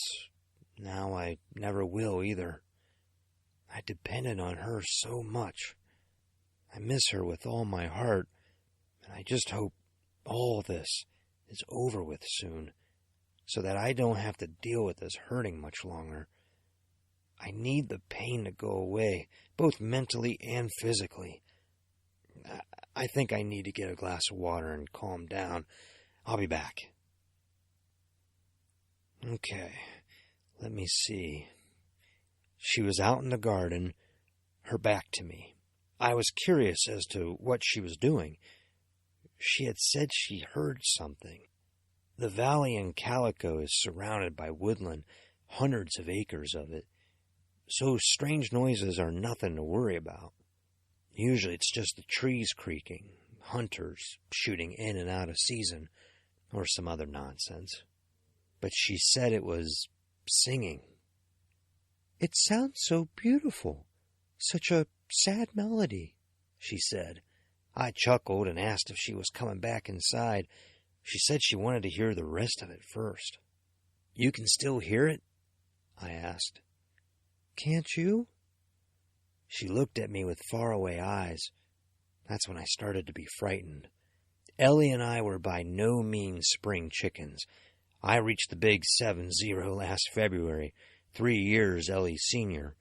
E: now I never will either. I depended on her so much. I miss her with all my heart, and I just hope all this is over with soon, so that I don't have to deal with this hurting much longer. I need the pain to go away, both mentally and physically. I think I need to get a glass of water and calm down. I'll be back. Okay, let me see. She was out in the garden, her back to me. I was curious as to what she was doing. She had said she heard something. The valley in Calico is surrounded by woodland, hundreds of acres of it, so strange noises are nothing to worry about. Usually it's just the trees creaking, hunters shooting in and out of season, or some other nonsense. But she said it was singing. "It sounds so beautiful, such a sad melody," she said. I chuckled and asked if she was coming back inside. She said she wanted to hear the rest of it first. "You can still hear it?" I asked. "Can't you?" She looked at me with faraway eyes. That's when I started to be frightened. Ellie and I were by no means spring chickens. I reached the big 7-0 last February, 3 years Ellie's senior.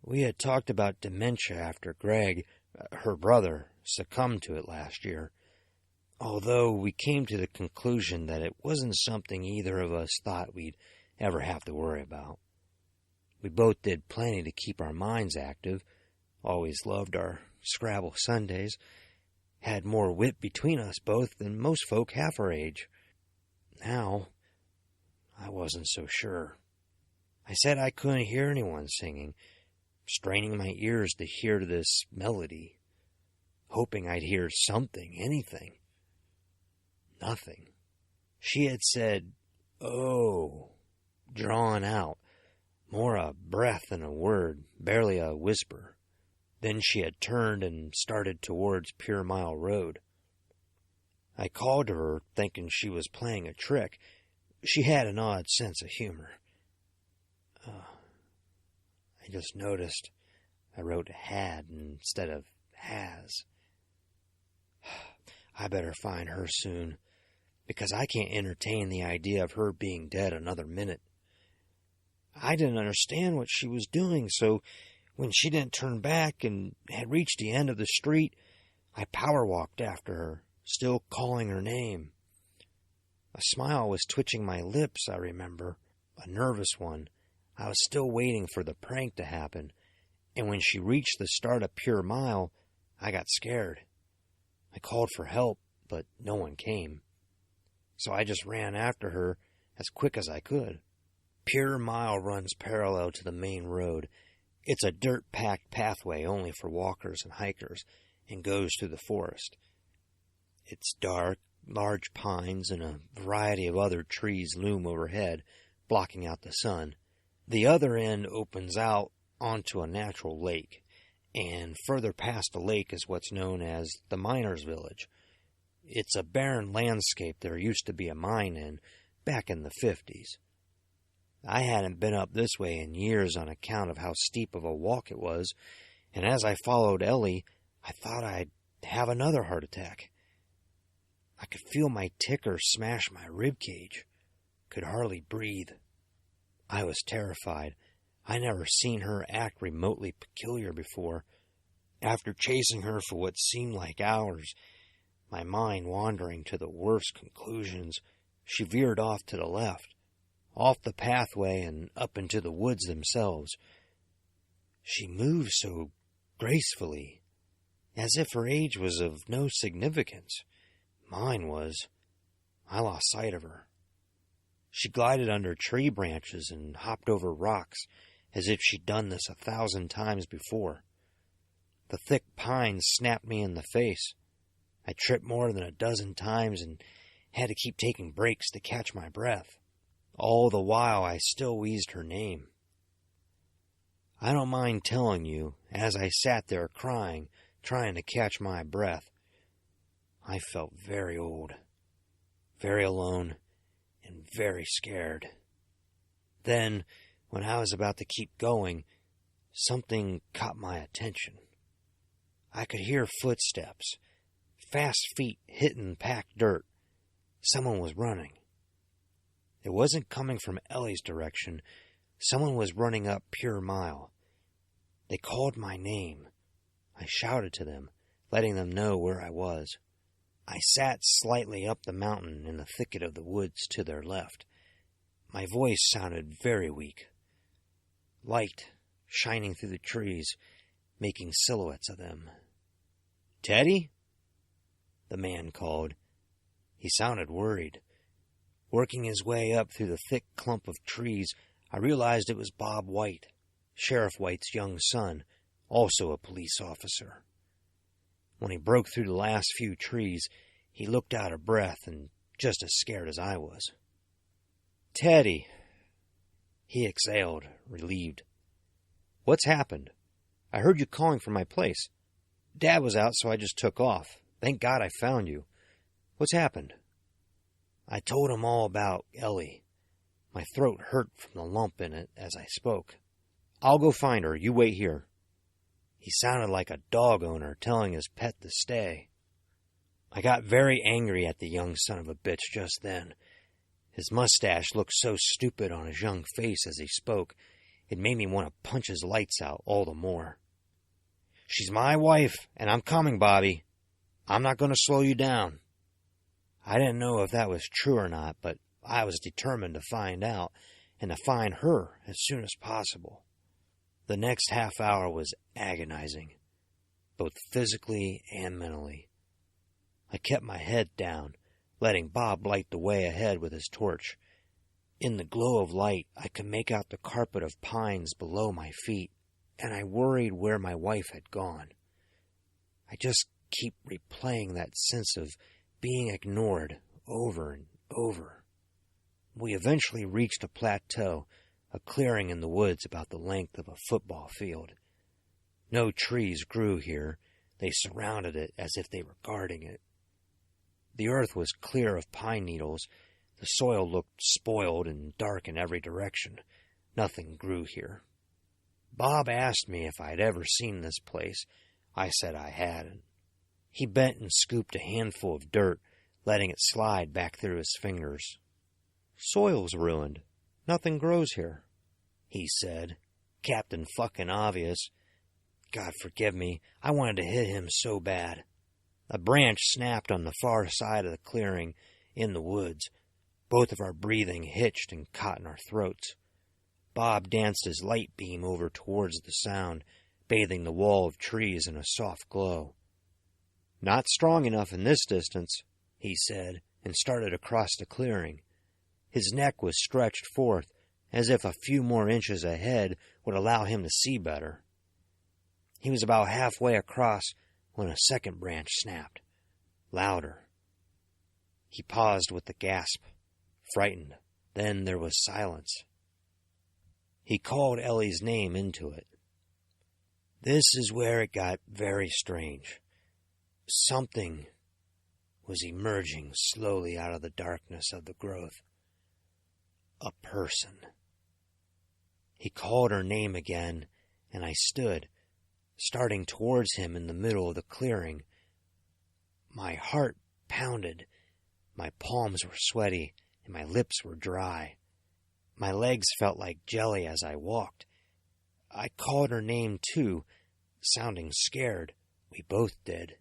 E: We had talked about dementia after Greg, her brother, succumbed to it last year, although we came to the conclusion that it wasn't something either of us thought we'd ever have to worry about. We both did plenty to keep our minds active, always loved our Scrabble Sundays, had more wit between us both than most folk half our age. Now, I wasn't so sure. I said I couldn't hear anyone singing, straining my ears to hear this melody, hoping I'd hear something, anything. Nothing. She had said, "Oh," drawn out, more a breath than a word, barely a whisper. Then she had turned and started towards Pure Mile Road. I called to her, thinking she was playing a trick. She had an odd sense of humor. I just noticed I wrote had instead of has. I better find her soon, because I can't entertain the idea of her being dead another minute. I didn't understand what she was doing, so when she didn't turn back and had reached the end of the street, I power-walked after her, still calling her name. A smile was twitching my lips, I remember, a nervous one. I was still waiting for the prank to happen, and when she reached the start of Pure Mile, I got scared. I called for help, but no one came. So I just ran after her as quick as I could. Pure Mile runs parallel to the main road. It's a dirt-packed pathway only for walkers and hikers, and goes through the forest. It's dark, large pines and a variety of other trees loom overhead, blocking out the sun. The other end opens out onto a natural lake, and further past the lake is what's known as the Miners' Village. It's a barren landscape there used to be a mine in, back in the 50s. I hadn't been up this way in years on account of how steep of a walk it was, and as I followed Ellie, I thought I'd have another heart attack. I could feel my ticker smash my ribcage, could hardly breathe. I was terrified. I never seen her act remotely peculiar before. After chasing her for what seemed like hours, my mind wandering to the worst conclusions, she veered off to the left, off the pathway and up into the woods themselves. She moved so gracefully, as if her age was of no significance. Mine was. I lost sight of her. She glided under tree branches and hopped over rocks, as if she'd done this 1,000 times before. The thick pines snapped me in the face. I tripped more than a dozen times and had to keep taking breaks to catch my breath. All the while I still wheezed her name. I don't mind telling you, as I sat there crying, trying to catch my breath, I felt very old, very alone, and very scared. Then, when I was about to keep going, something caught my attention. I could hear footsteps, fast feet hitting packed dirt. Someone was running. It wasn't coming from Ellie's direction. Someone was running up Pure Mile. They called my name. I shouted to them, letting them know where I was. I sat slightly up the mountain in the thicket of the woods to their left. My voice sounded very weak. Light shining through the trees, making silhouettes of them. "Teddy?" the man called. He sounded worried. Working his way up through the thick clump of trees, I realized it was Bob White, Sheriff White's young son, also a police officer. When he broke through the last few trees, he looked out of breath and just as scared as I was. "Teddy," he exhaled, relieved. "What's happened? I heard you calling from my place. Dad was out, so I just took off. Thank God I found you. What's happened?" I told him all about Ellie. My throat hurt from the lump in it as I spoke. "I'll go find her. You wait here." He sounded like a dog owner telling his pet to stay. I got very angry at the young son of a bitch just then. His mustache looked so stupid on his young face as he spoke, it made me want to punch his lights out all the more. "She's my wife, and I'm coming, Bobby. I'm not going to slow you down." I didn't know if that was true or not, but I was determined to find out, and to find her as soon as possible. The next half hour was agonizing, both physically and mentally. I kept my head down, letting Bob light the way ahead with his torch. In the glow of light, I could make out the carpet of pines below my feet, and I worried where my wife had gone. I just keep replaying that sense of being ignored over and over. We eventually reached a plateau, a clearing in the woods about the length of a football field. No trees grew here. They surrounded it as if they were guarding it. The earth was clear of pine needles. The soil looked spoiled and dark in every direction. Nothing grew here. Bob asked me if I'd ever seen this place. I said I hadn't. He bent and scooped a handful of dirt, letting it slide back through his fingers. "Soil's ruined. Nothing grows here," he said. Captain fucking obvious. God forgive me, I wanted to hit him so bad. A branch snapped on the far side of the clearing in the woods. Both of our breathing hitched and caught in our throats. Bob danced his light beam over towards the sound, bathing the wall of trees in a soft glow. "Not strong enough in this distance," he said, and started across the clearing. His neck was stretched forth, as if a few more inches ahead would allow him to see better. He was about halfway across when a second branch snapped, louder. He paused with a gasp, frightened. Then there was silence. He called Ellie's name into it. This is where it got very strange. Something was emerging slowly out of the darkness of the growth. A person. He called her name again, and I stood, starting towards him in the middle of the clearing. My heart pounded, my palms were sweaty, and my lips were dry. My legs felt like jelly as I walked. I called her name too, sounding scared. We both did.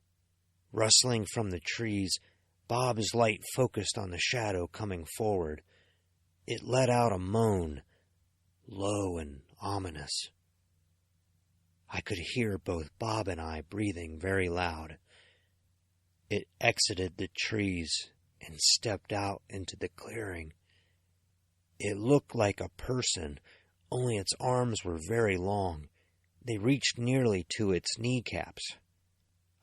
E: Rustling from the trees, Bob's light focused on the shadow coming forward. It let out a moan, low and ominous. I could hear both Bob and I breathing very loud. It exited the trees and stepped out into the clearing. It looked like a person, only its arms were very long. They reached nearly to its kneecaps.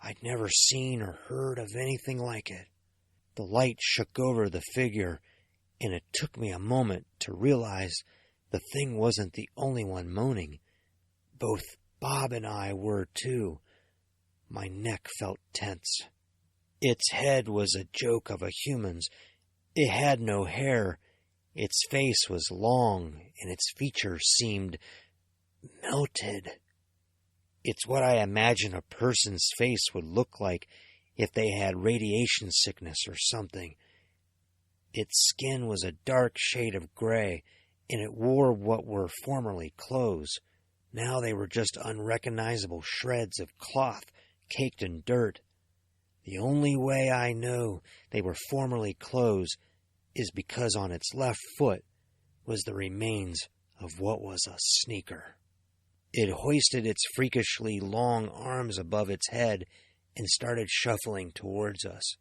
E: I'd never seen or heard of anything like it. The light shook over the figure, and it took me a moment to realize the thing wasn't the only one moaning. Both Bob and I were too. My neck felt tense. Its head was a joke of a human's. It had no hair. Its face was long, and its features seemed melted. It's what I imagine a person's face would look like if they had radiation sickness or something. Its skin was a dark shade of gray, and it wore what were formerly clothes. Now they were just unrecognizable shreds of cloth caked in dirt. The only way I know they were formerly clothes is because on its left foot was the remains of what was a sneaker. It hoisted its freakishly long arms above its head and started shuffling towards us.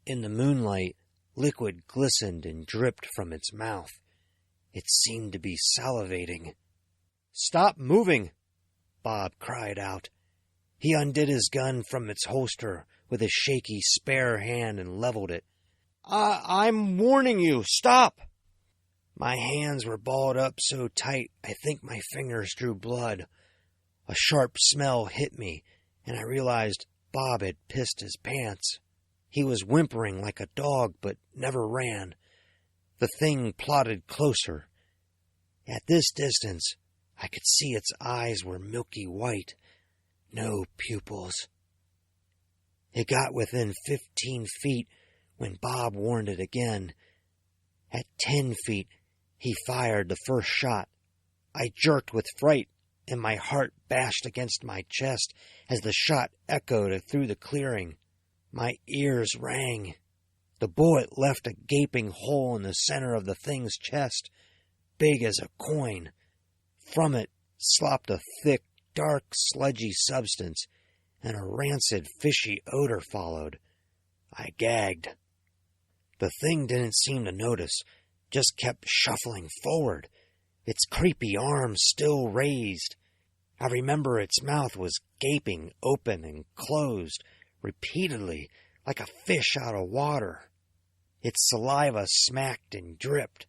E: In the moonlight, liquid glistened and dripped from its mouth. It seemed to be salivating. "Stop moving!" Bob cried out. He undid his gun from its holster with a shaky spare hand and leveled it. I'm warning you, stop!" My hands were balled up so tight I think my fingers drew blood. A sharp smell hit me, and I realized Bob had pissed his pants. He was whimpering like a dog, but never ran. The thing plodded closer. At this distance, I could see its eyes were milky white, no pupils. It got within 15 feet when Bob warned it again. At 10 feet, he fired the first shot. I jerked with fright, and my heart bashed against my chest as the shot echoed through the clearing. My ears rang. The bullet left a gaping hole in the center of the thing's chest, big as a coin. From it slopped a thick, dark, sludgy substance, and a rancid, fishy odor followed. I gagged. The thing didn't seem to notice, just kept shuffling forward, its creepy arms still raised. I remember its mouth was gaping open and closed, repeatedly, like a fish out of water. Its saliva smacked and dripped.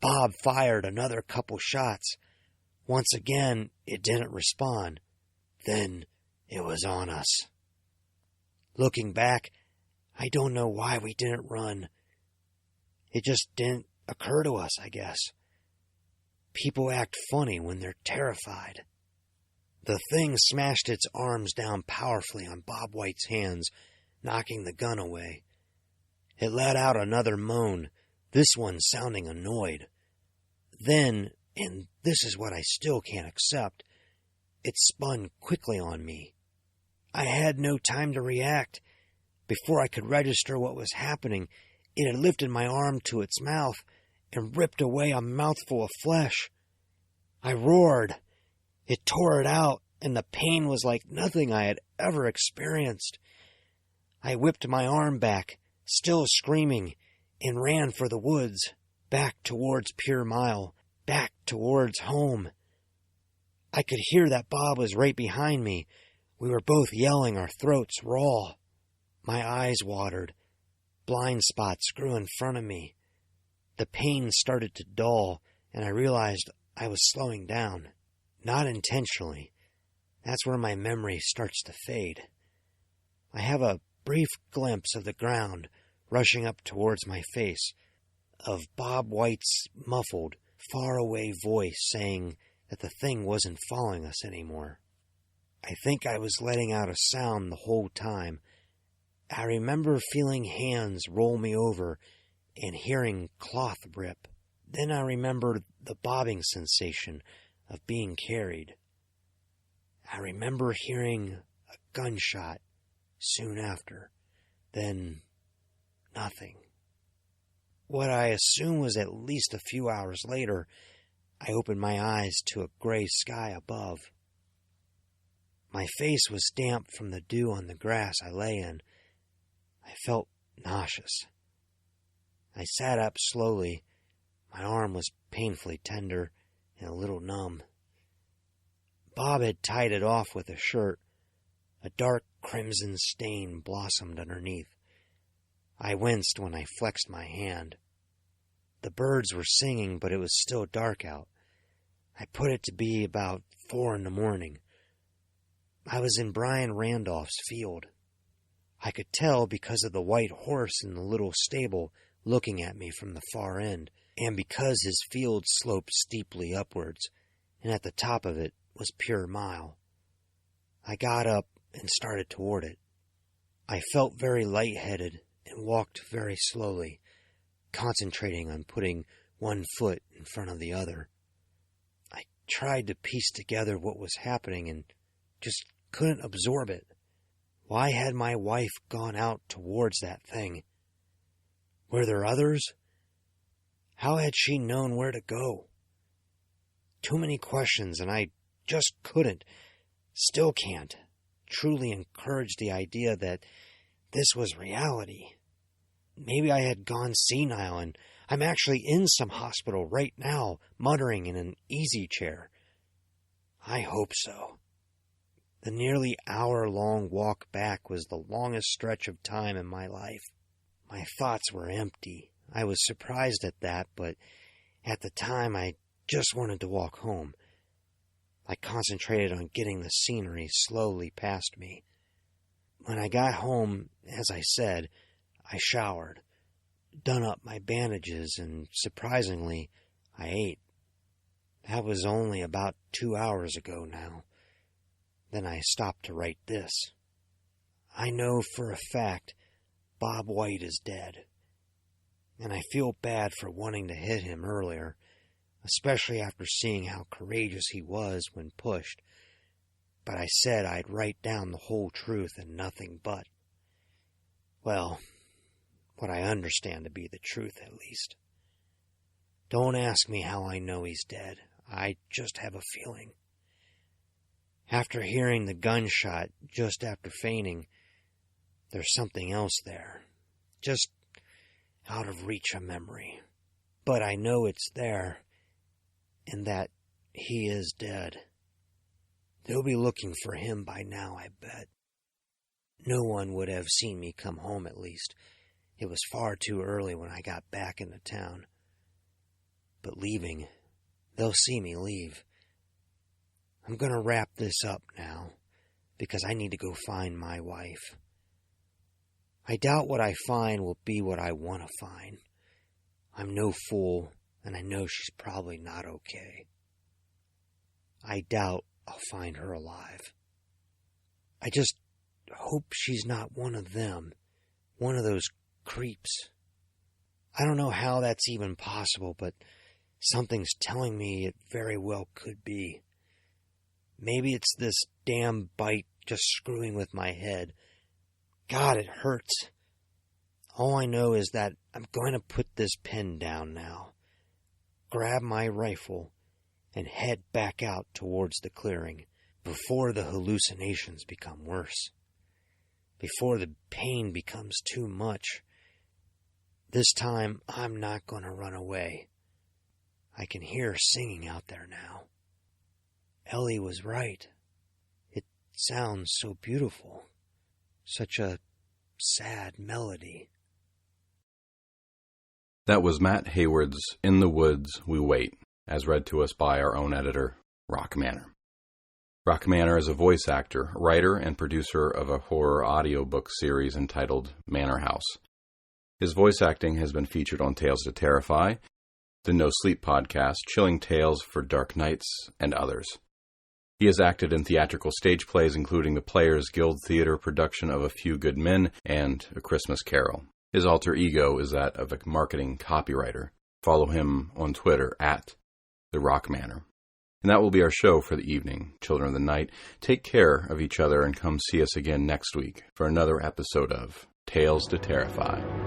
E: Bob fired another couple shots. Once again, it didn't respond. Then it was on us. Looking back, I don't know why we didn't run. It just didn't occur to us, I guess. People act funny when they're terrified. The thing smashed its arms down powerfully on Bob White's hands, knocking the gun away. It let out another moan, this one sounding annoyed. Then, and this is what I still can't accept, it spun quickly on me. I had no time to react. Before I could register what was happening, it had lifted my arm to its mouth and ripped away a mouthful of flesh. I roared. It tore it out, and the pain was like nothing I had ever experienced. I whipped my arm back, still screaming, and ran for the woods, back towards Pure Mile, back towards home. I could hear that Bob was right behind me. We were both yelling, our throats raw. My eyes watered. Blind spots grew in front of me. The pain started to dull, and I realized I was slowing down. Not intentionally. That's where my memory starts to fade. I have a brief glimpse of the ground rushing up towards my face, of Bob White's muffled, faraway voice saying that the thing wasn't following us anymore. I think I was letting out a sound the whole time. I remember feeling hands roll me over and hearing cloth rip. Then I remember the bobbing sensation of being carried. I remember hearing a gunshot soon after. Then nothing. What I assume was at least a few hours later, I opened my eyes to a gray sky above. My face was damp from the dew on the grass I lay in. I felt nauseous. I sat up slowly. My arm was painfully tender and a little numb. Bob had tied it off with a shirt. A dark crimson stain blossomed underneath. I winced when I flexed my hand. The birds were singing, but it was still dark out. I put it to be about 4 a.m. I was in Brian Randolph's field. I could tell because of the white horse in the little stable looking at me from the far end, and because his field sloped steeply upwards, and at the top of it was Pure Mile. I got up and started toward it. I felt very lightheaded and walked very slowly. concentrating on putting one foot in front of the other. I tried to piece together what was happening and just couldn't absorb it. Why had my wife gone out towards that thing? Were there others? How had she known where to go? Too many questions, and I just couldn't, still can't, truly encourage the idea that this was reality. Maybe I had gone senile, and I'm actually in some hospital right now, muttering in an easy chair. I hope so. The nearly hour-long walk back was the longest stretch of time in my life. My thoughts were empty. I was surprised at that, but at the time I just wanted to walk home. I concentrated on getting the scenery slowly past me. When I got home, as I said, I showered, done up my bandages, and surprisingly, I ate. That was only about 2 hours ago now. Then I stopped to write this. I know for a fact Bob White is dead, and I feel bad for wanting to hit him earlier, especially after seeing how courageous he was when pushed, but I said I'd write down the whole truth and nothing but. Well, what I understand to be the truth, at least. Don't ask me how I know he's dead. I just have a feeling. After hearing the gunshot just after fainting, there's something else there, just out of reach of memory. But I know it's there, and that he is dead. They'll be looking for him by now, I bet. No one would have seen me come home, at least. It was far too early when I got back into town. But leaving, they'll see me leave. I'm going to wrap this up now, because I need to go find my wife. I doubt what I find will be what I want to find. I'm no fool, and I know she's probably not okay. I doubt I'll find her alive. I just hope she's not one of them, one of those creeps. I don't know how that's even possible, but something's telling me it very well could be. Maybe it's this damn bite just screwing with my head. God, it hurts. All I know is that I'm going to put this pen down now, grab my rifle, and head back out towards the clearing before the hallucinations become worse, before the pain becomes too much. This time, I'm not going to run away. I can hear singing out there now. Ellie was right. It sounds so beautiful. Such a sad melody.
B: That was Matt Hayward's In the Woods We Wait, as read to us by our own editor, Rock Manor. Rock Manor is a voice actor, writer, and producer of a horror audiobook series entitled Manor House. His voice acting has been featured on Tales to Terrify, the No Sleep podcast, Chilling Tales for Dark Nights, and others. He has acted in theatrical stage plays including the Players Guild Theater production of A Few Good Men and A Christmas Carol. His alter ego is that of a marketing copywriter. Follow him on Twitter at The Rock Manor. And that will be our show for the evening, Children of the Night. Take care of each other and come see us again next week for another episode of Tales to Terrify.